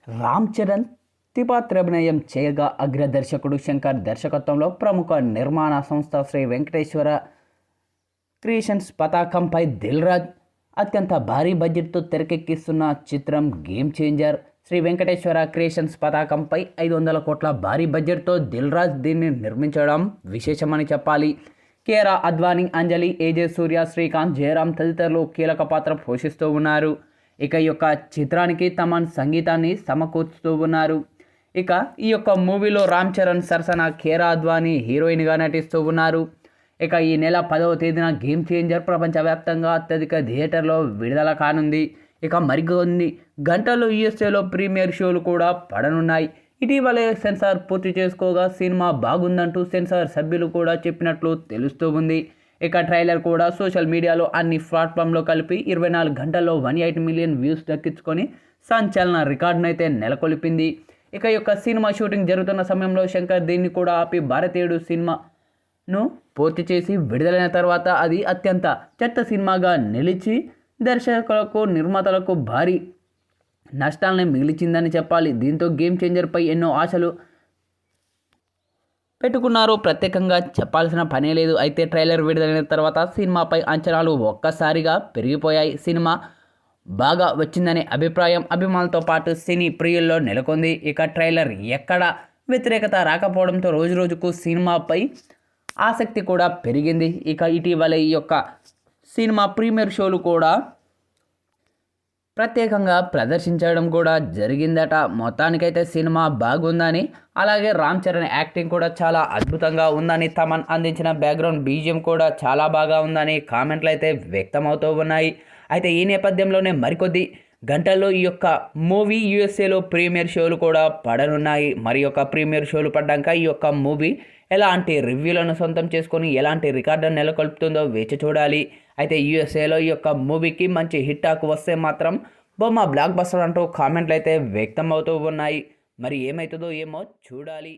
రామ్ చరణ్ తిపాత్రాభినయం చేయగా అగ్రదర్శకుడు శంకర్ దర్శకత్వంలో ప్రముఖ నిర్మాణ సంస్థ శ్రీ వెంకటేశ్వర క్రియేషన్స్ పతాకంపై దిల్ రాజు అత్యంత భారీ బడ్జెట్తో తెరకెక్కిస్తున్న చిత్రం Game Changer. Sri Venkateswara creations పతాకంపై 500 కోట్ల భారీ బడ్జెట్తో దిల్ రాజు దీన్ని నిర్మించడం విశేషమని చెప్పాలి. కేరా అద్వానీ, అంజలి, ఏజే సూర్య, శ్రీకాంత్, జయరామ్ తదితరులు కీలక పాత్ర పోషిస్తూ ఉన్నారు. ఇక ఈ యొక్క చిత్రానికి తమన్ సంగీతాన్ని సమకూర్చుతూ ఉన్నారు. ఇక ఈ యొక్క మూవీలో రామ్ చరణ్ సరసన కేరా అద్వానీ హీరోయిన్గా నటిస్తూ ఉన్నారు. ఇక ఈ నెల 10వ తేదీన గేమ్ చేంజర్ ప్రపంచవ్యాప్తంగా అత్యధిక థియేటర్లో విడుదల కానుంది. ఇక మరికొన్ని గంటల్లో యూఎస్ఏలో ప్రీమియర్ షోలు కూడా పడనున్నాయి. ఇటీవలే సెన్సార్ పూర్తి చేసుకోగా సినిమా బాగుందంటూ సెన్సార్ సభ్యులు కూడా చెప్పినట్లు తెలుస్తూ ఉంది. ఇక ట్రైలర్ కూడా సోషల్ మీడియాలో అన్ని ప్లాట్ఫామ్లో కలిపి 24 గంటల్లో 180 మిలియన్ వ్యూస్ దక్కించుకొని సంచలన రికార్డునైతే నెలకొల్పింది. ఇక ఈ యొక్క సినిమా షూటింగ్ జరుగుతున్న సమయంలో శంకర్ దీన్ని కూడా ఆపి భారతీయుడు సినిమాను పూర్తి చేసి విడుదలైన తర్వాత అది అత్యంత చెత్త సినిమాగా నిలిచి దర్శకులకు, నిర్మాతలకు భారీ నష్టాలని మిగిల్చిందని చెప్పాలి. దీంతో గేమ్ చేంజర్పై ఎన్నో ఆశలు పెట్టుకున్నారు. ప్రత్యేకంగా చెప్పాల్సిన పనే లేదు. అయితే ట్రైలర్ విడుదలైన తర్వాత సినిమాపై అంచనాలు ఒక్కసారిగా పెరిగిపోయాయి. సినిమా బాగా వచ్చిందనే అభిప్రాయం అభిమానులతో పాటు సినీ ప్రియుల్లో నెలకొంది. ఇక ట్రైలర్ ఎక్కడ వ్యతిరేకత రాకపోవడంతో రోజురోజుకు సినిమాపై ఆసక్తి కూడా పెరిగింది. ఇక ఇటీవల ఈ యొక్క సినిమా ప్రీమియర్ షోలు కూడా ప్రత్యేకంగా ప్రదర్శించడం కూడా జరిగిందట. మొత్తానికైతే సినిమా బాగుందని, అలాగే రామ్ చరణ్ యాక్టింగ్ కూడా చాలా అద్భుతంగా ఉందని, తమన్ అందించిన బ్యాక్గ్రౌండ్ బీజిఎం కూడా చాలా బాగా ఉందని కామెంట్లు అయితే వ్యక్తమవుతూ ఉన్నాయి. అయితే ఈ నేపథ్యంలోనే మరికొద్ది గంటల్లో ఈ యొక్క మూవీ యూఎస్ఏలో ప్రీమియర్ షోలు కూడా పడనున్నాయి. మరి యొక్క ప్రీమియర్ షోలు పడ్డాక ఈ యొక్క మూవీ ఎలాంటి రివ్యూలను సొంతం చేసుకొని ఎలాంటి రికార్డును నెలకొల్పుతుందో వేచి చూడాలి. అయితే యూఎస్ఏలో ఈ యొక్క మూవీకి మంచి హిట్ టాక్ వస్తే మాత్రం బొమ్మ బ్లాక్ బస్టర్ అంటూ కామెంట్లు అయితే వ్యక్తం అవుతూ ఉన్నాయి. మరి ఏమవుతుందో ఏమో చూడాలి.